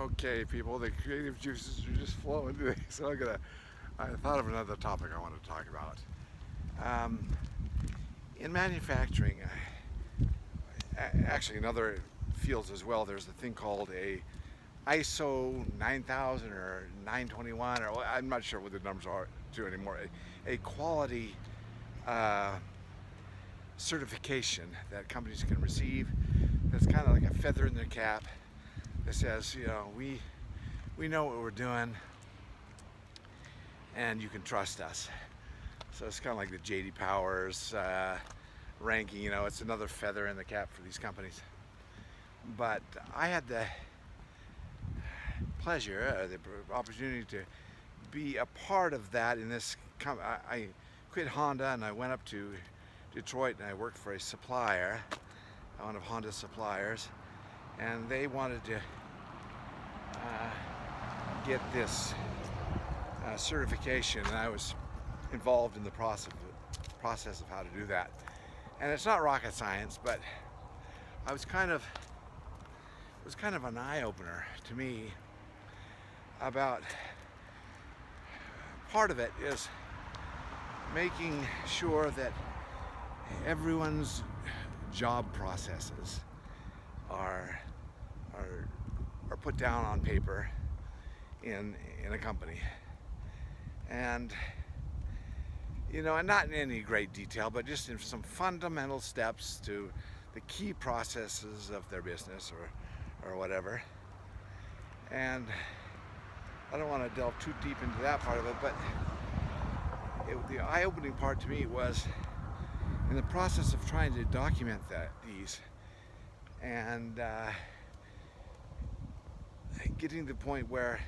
Okay, people, the creative juices are just flowing today. So I thought of another topic I wanted to talk about. Um, in manufacturing, actually in other fields as well, there's a thing called a ISO 9000 or 921, or I'm not sure what the numbers are to anymore. A quality uh, certification that companies can receive. That's kind of like a feather in their cap. That says, we know what we're doing, and you can trust us. So it's kind of like the JD Powers ranking. It's another feather in the cap for these companies. But I had the pleasure, the opportunity to be a part of that in this. I quit Honda and I went up to Detroit and I worked for a supplier, one of Honda's suppliers, and they wanted to get this certification, and I was involved in the process of how to do that. And it's not rocket science, but I was kind of it was kind of an eye opener to me about part of it is making sure that everyone's job processes are are are put down on paper in a company, and and not in any great detail, but just in some fundamental steps to the key processes of their business or whatever. And I don't want to delve too deep into that part of it, but the eye-opening part to me was in the process of trying to document these and getting to the point where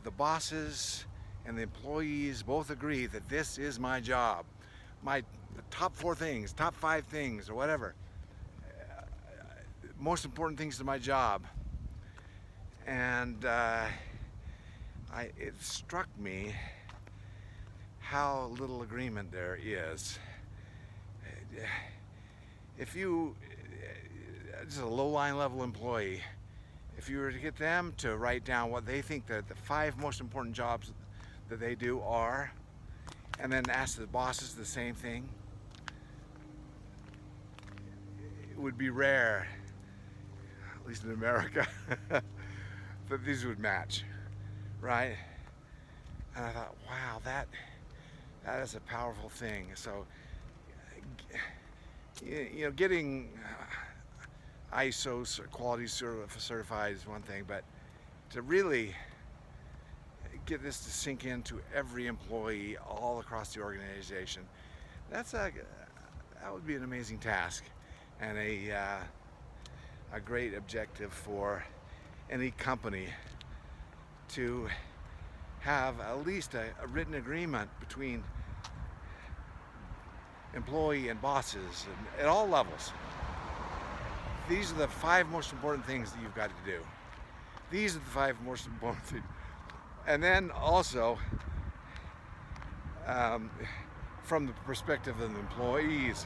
the bosses and the employees both agree that this is my job, the top 4 things, top 5 things, or whatever, most important things to my job. And it struck me how little agreement there is. If you, just a low-line level employee, if you were to get them to write down what they think that the 5 most important jobs that they do are, and then ask the bosses the same thing, it would be rare, at least in America, that these would match, right? And I thought, wow, that is a powerful thing. So, getting ISO quality certified is one thing, but to really get this to sink into every employee all across the organization, that would be an amazing task, and a great objective for any company to have at least a written agreement between employee and bosses at all levels. These are the 5 most important things that you've got to do. These are the 5 most important things. And then also, from the perspective of the employees,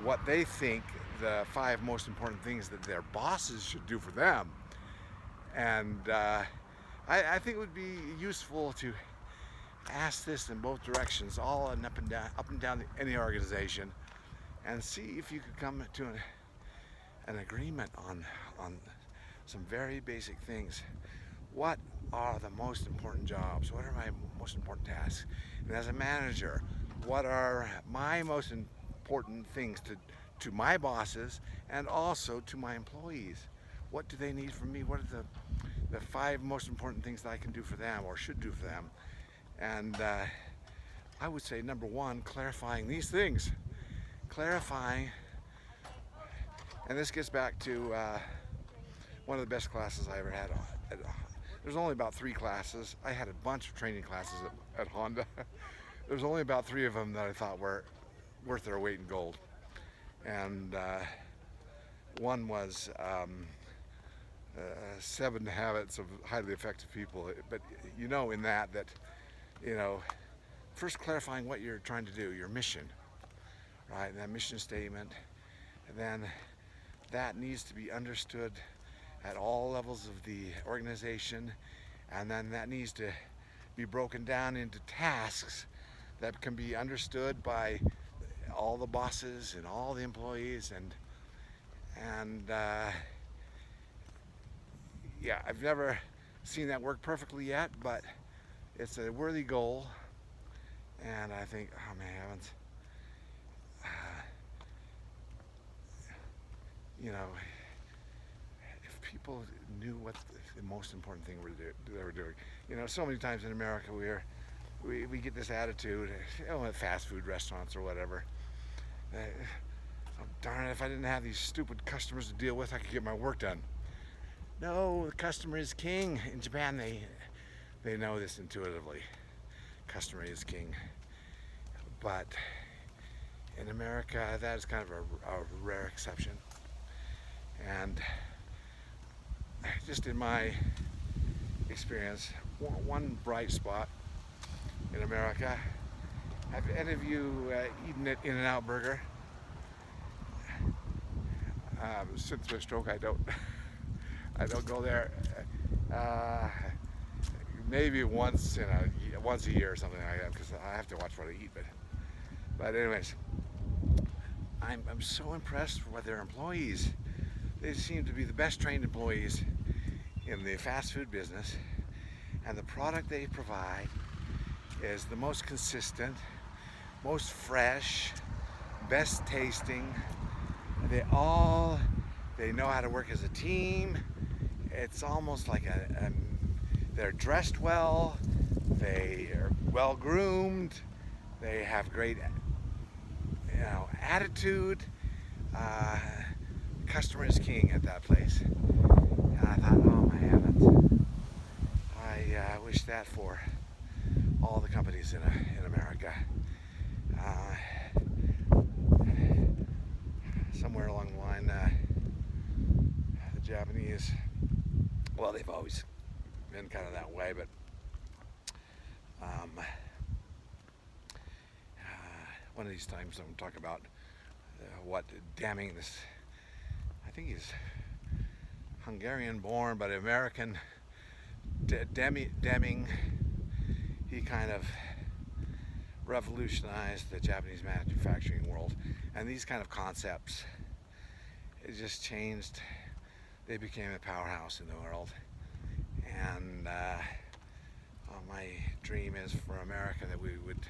what they think the 5 most important things that their bosses should do for them. And I think it would be useful to ask this in both directions, all and up and down any organization, and see if you could come to an agreement on some very basic things. What are the most important jobs? What are my most important tasks? And as a manager, what are my most important things to my bosses and also to my employees? What do they need from me? What are the 5 most important things that I can do for them or should do for them? And I would say, number 1, clarifying these things. Clarifying, and this gets back to one of the best classes I ever had. There's only about 3 classes. I had a bunch of training classes at Honda. There's only about 3 of them that I thought were worth their weight in gold. And one was 7 Habits of Highly Effective People. But in that first clarifying what you're trying to do, your mission, right? And that mission statement, and then that needs to be understood at all levels of the organization, and then that needs to be broken down into tasks that can be understood by all the bosses and all the employees, and yeah, I've never seen that work perfectly yet, but it's a worthy goal. And I think, oh man, heavens, you know, if people knew what the most important thing they were doing. You know, so many times in America we get this attitude, at fast food restaurants or whatever. Oh, darn it, if I didn't have these stupid customers to deal with, I could get my work done. No, the customer is king. In Japan, they know this intuitively. Customer is king. But in America, that is kind of a rare exception. And just in my experience, one bright spot in America, have any of you eaten at In-N-Out Burger? Since my stroke, I don't go there. Maybe once a year or something like that, because I have to watch what I eat. But anyways, I'm so impressed with their employees. They seem to be the best trained employees in the fast food business, and the product they provide is the most consistent, most fresh, best tasting. They know how to work as a team. It's almost like they're dressed well, they are well groomed, they have great, attitude. Customer is king at that place. And I thought, oh my heavens, I wish that for all the companies in America. Somewhere along the line, the Japanese, well, they've always been kind of that way, but one of these times I'm going to talk about what Deming, I think he's Hungarian born but American, Deming, he kind of revolutionized the Japanese manufacturing world, and these kind of concepts, it just changed. They became a powerhouse in the world, and my dream is for America that we would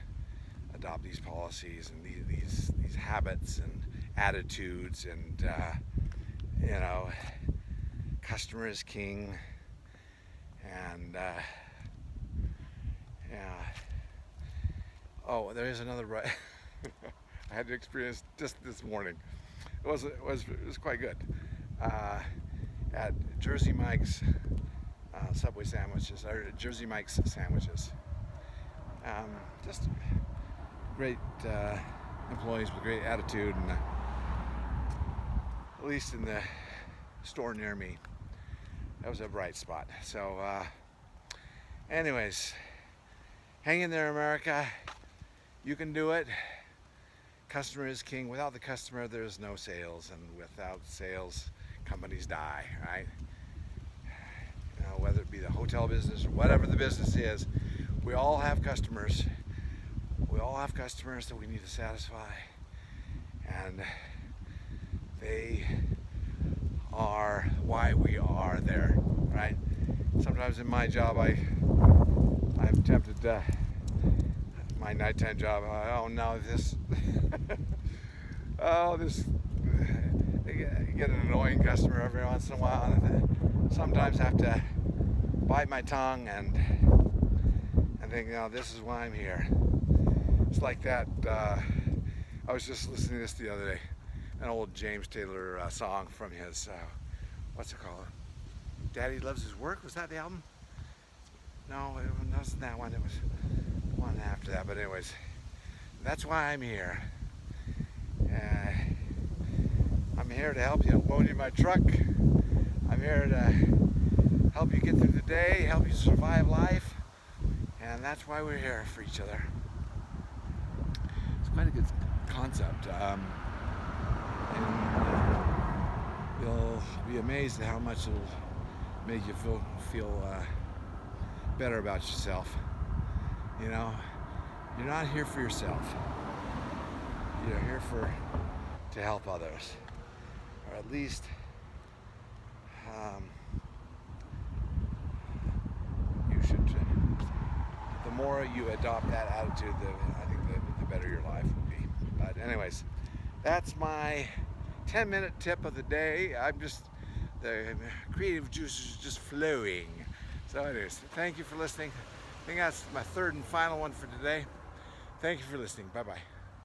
adopt these policies and these habits and attitudes, and customer is king, and yeah. Oh, there is another I had to experience just this morning. It was quite good. At Jersey Mike's Subway sandwiches, or Jersey Mike's sandwiches. Just great employees with great attitude, and at least in the store near me, that was a bright spot. So anyways, hang in there, America. You can do it. Customer is king. Without the customer, there's no sales, and without sales, companies die, right? Whether it be the hotel business or whatever the business is, we all have customers. We all have customers that we need to satisfy, and they are why we are there, right? Sometimes in my job, I'm tempted to, my nighttime job, this I get an annoying customer every once in a while, and sometimes have to bite my tongue and think, this is why I'm here. It's like that. I was just listening to this the other day, an old James Taylor song from his, what's it called? Daddy Loves His Work. Was that the album? No, it wasn't that one. It was one after that. But anyways, that's why I'm here. I'm here to help you loan you my truck. I'm here to help you get through the day, help you survive life, and that's why we're here for each other. It's quite a good concept, and you'll be amazed at how much it'll make you feel better about yourself. You know, you're not here for yourself. You're here to help others, or at least you should. The more you adopt that attitude, I think the better your life will be. But anyways, that's my 10-minute tip of the day. The creative juices are just flowing. So anyways, thank you for listening. I think that's my third and final one for today. Thank you for listening. Bye-bye.